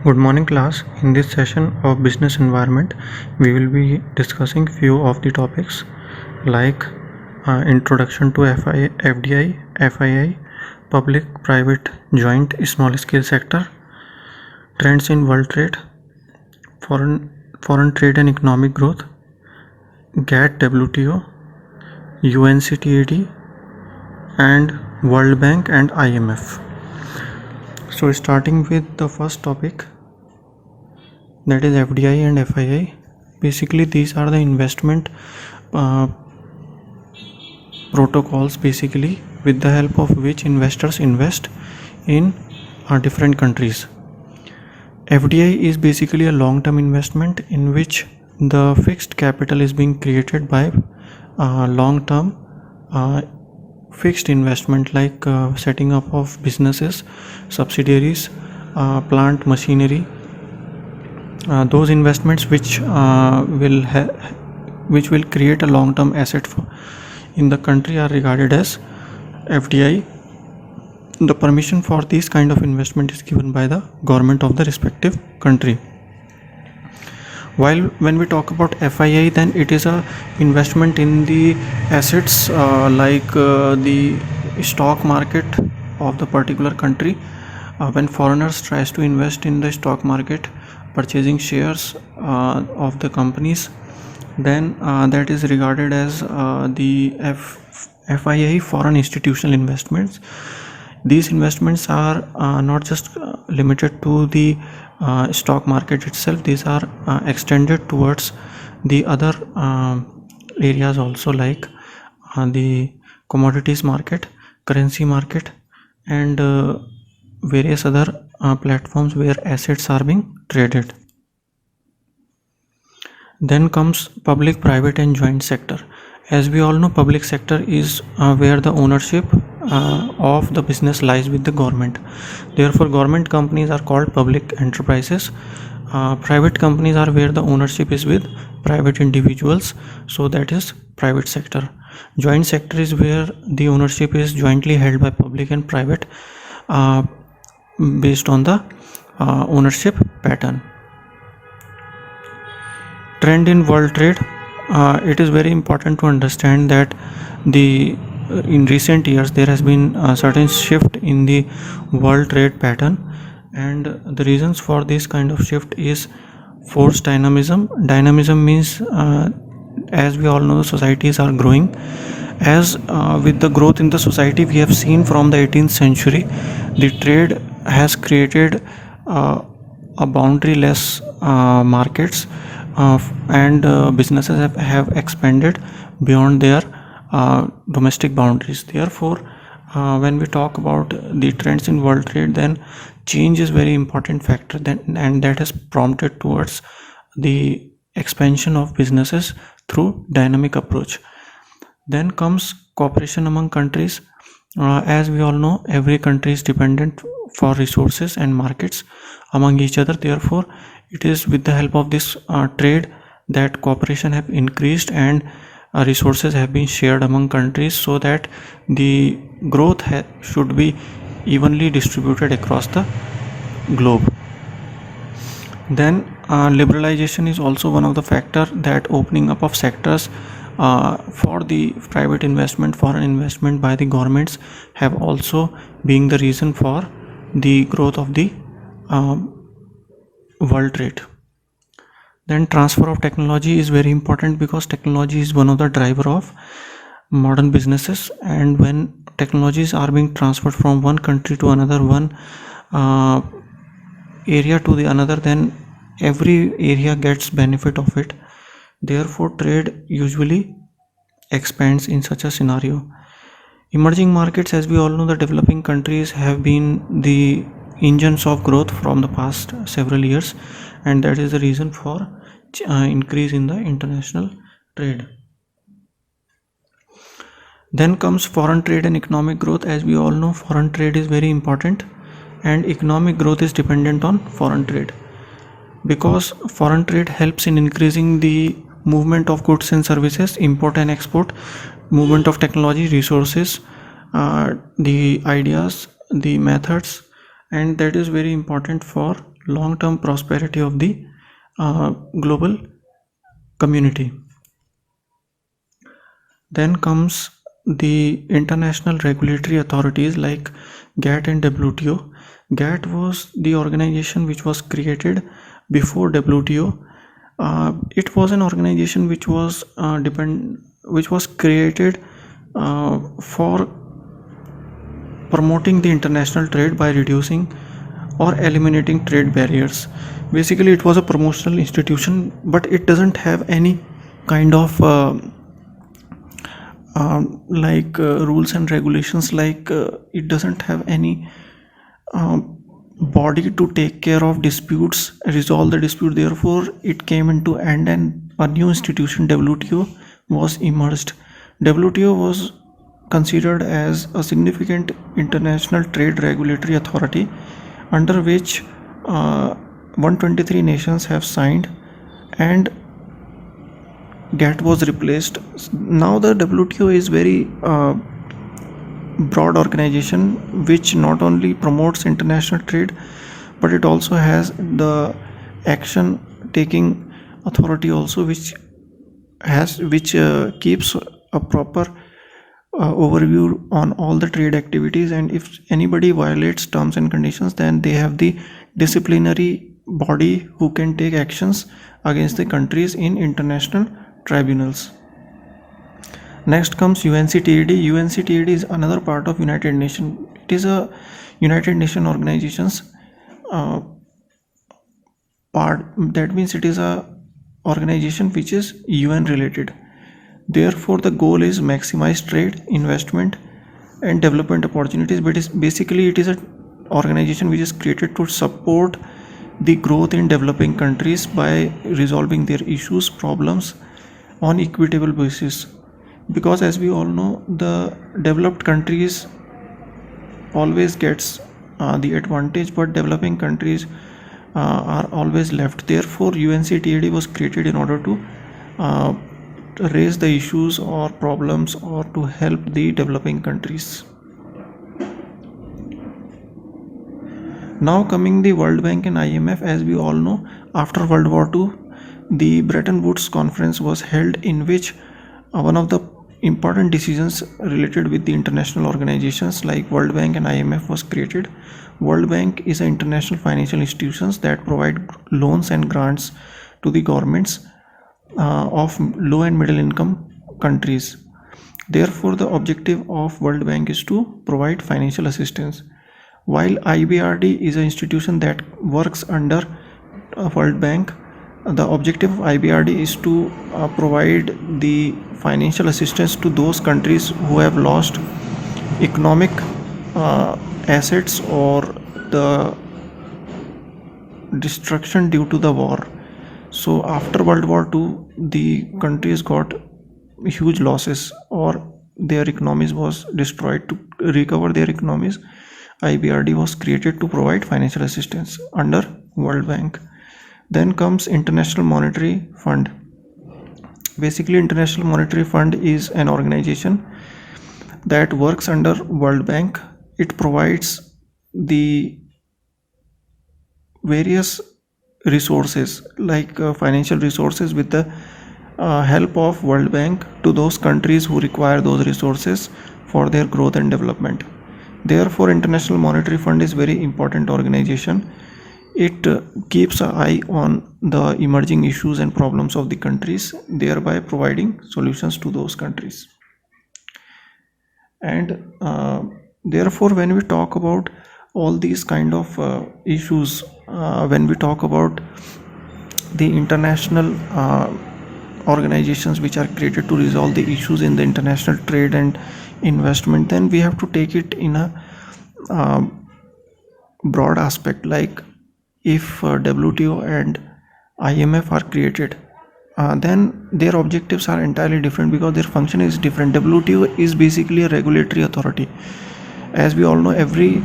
Good morning class. In this session of business environment, we will be discussing few of the topics like introduction to FDI, FII, public-private joint small-scale sector, trends in world trade, foreign trade and economic growth, GATT, WTO, UNCTAD, and World Bank and IMF. So starting with the first topic, that is FDI and FII. Basically these are the investment protocols basically with the help of which investors invest in different countries. FDI is basically a long-term investment in which the fixed capital is being created by long-term fixed investment like setting up of businesses, subsidiaries, plant machinery. Those investments which will create a long-term asset in the country are regarded as FDI. The permission for this kind of investment is given by the government of the respective country. While when we talk about FII, then it is a investment in the assets like the stock market of the particular country. When foreigners tries to invest in the stock market, purchasing shares of the companies, then that is regarded as the FII, foreign institutional investments. These investments are not just limited to the stock market itself. These are extended towards the other areas also, like the commodities market, currency market, and various other platforms where assets are being traded. Then comes public, private and joint sector. As we all know, public sector is where the ownership of the business lies with the government. Therefore, government companies are called public enterprises. Private companies are where the ownership is with private individuals, so that is private sector. Joint sector is where the ownership is jointly held by public and private based on the ownership pattern. Trend in world trade. It is very important to understand that in recent years there has been a certain shift in the world trade pattern, and the reasons for this kind of shift is forced dynamism. Dynamism means as we all know, the societies are growing. As with the growth in the society, we have seen from the 18th century, the trade has created a boundaryless markets, and businesses have expanded beyond their domestic boundaries. Therefore, when we talk about the trends in world trade, then change is very important factor, and that has prompted towards the expansion of businesses through dynamic approach. Then comes cooperation among countries. As we all know, every country is dependent for resources and markets among each other. Therefore, it is with the help of this trade that cooperation have increased and resources have been shared among countries, so that the growth should be evenly distributed across the globe. Then liberalization is also one of the factors, that opening up of sectors for the private investment, foreign investment by the governments have also been the reason for the growth of the world trade. Then transfer of technology is very important, because technology is one of the driver of modern businesses, and when technologies are being transferred from one country to another, one area to the another, then every area gets benefit of it. Therefore, trade usually expands in such a scenario. Emerging markets, as we all know, the developing countries have been the engines of growth from the past several years, and that is the reason for increase in the international trade. Then comes foreign trade and economic growth. As we all know, foreign trade is very important, and economic growth is dependent on foreign trade, because foreign trade helps in increasing the movement of goods and services, import and export, movement of technology, resources, the ideas, the methods, and that is very important for long-term prosperity of the global community. Then comes the international regulatory authorities like GATT and WTO. GATT was the organization which was created before WTO. It was an organization which was created for promoting the international trade by reducing or eliminating trade barriers. Basically, it was a promotional institution, but it doesn't have any kind of rules and regulations. It doesn't have any body to take care of disputes, resolve the dispute. Therefore, it came into end, and a new institution, WTO, was emerged. WTO was considered as a significant international trade regulatory authority under which 123 nations have signed, and GATT was replaced. Now the WTO is very broad organization which not only promotes international trade, but it also has the action taking authority also, which keeps a proper overview on all the trade activities, and if anybody violates terms and conditions, then they have the disciplinary body who can take actions against the countries in international tribunals. Next comes UNCTAD. UNCTAD is another part of United Nations. It is a United Nations organization's part. That means it is a organization which is UN related. Therefore, the goal is maximize trade, investment, and development opportunities. But it is an organization which is created to support the growth in developing countries by resolving their issues, problems on equitable basis. Because as we all know, the developed countries always gets the advantage, but developing countries are always left. Therefore, UNCTAD was created in order to raise the issues or problems or to help the developing countries. Now coming the World Bank and IMF, as we all know, after World War II, the Bretton Woods Conference was held, in which one of the important decisions related with the international organizations like World Bank and IMF was created. World Bank is an international financial institutions that provide loans and grants to the governments of low and middle income countries. Therefore, the objective of World Bank is to provide financial assistance, while IBRD is an institution that works under World Bank. The objective of IBRD is to provide the financial assistance to those countries who have lost economic assets or the destruction due to the war. So after World War II, the countries got huge losses or their economies was destroyed. To recover their economies, IBRD was created to provide financial assistance under World Bank. Then comes International Monetary Fund. Basically, International Monetary Fund is an organization that works under World Bank. It provides the various resources like financial resources with the help of World Bank to those countries who require those resources for their growth and development. Therefore, International Monetary Fund is very important organization. It keeps an eye on the emerging issues and problems of the countries, thereby providing solutions to those countries. And therefore, when we talk about all these kind of issues, when we talk about the international organizations which are created to resolve the issues in the international trade and investment, then we have to take it in a broad aspect. Like if WTO and IMF are created, then their objectives are entirely different because their function is different. WTO is basically a regulatory authority. As we all know, every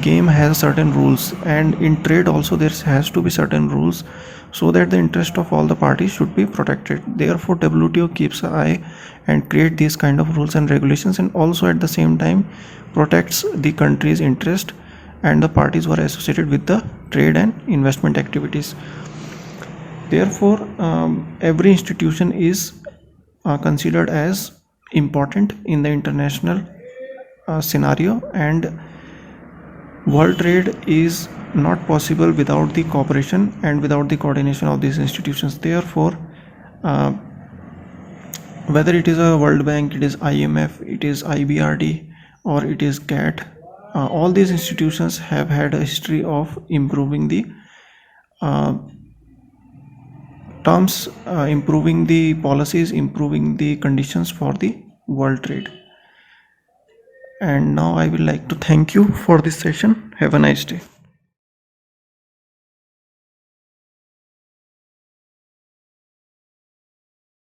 game has certain rules, and in trade also there has to be certain rules so that the interest of all the parties should be protected. Therefore, WTO keeps an eye and create these kind of rules and regulations, and also at the same time protects the country's interest and the parties were associated with the trade and investment activities. Therefore, every institution is considered as important in the international scenario, and world trade is not possible without the cooperation and without the coordination of these institutions. Therefore, uh, whether it is a World Bank, it is IMF, it is IBRD, or it is GATT, all these institutions have had a history of improving the uh, terms, improving the policies, improving the conditions for the world trade. And now I would like to thank you for this session. Have a nice day.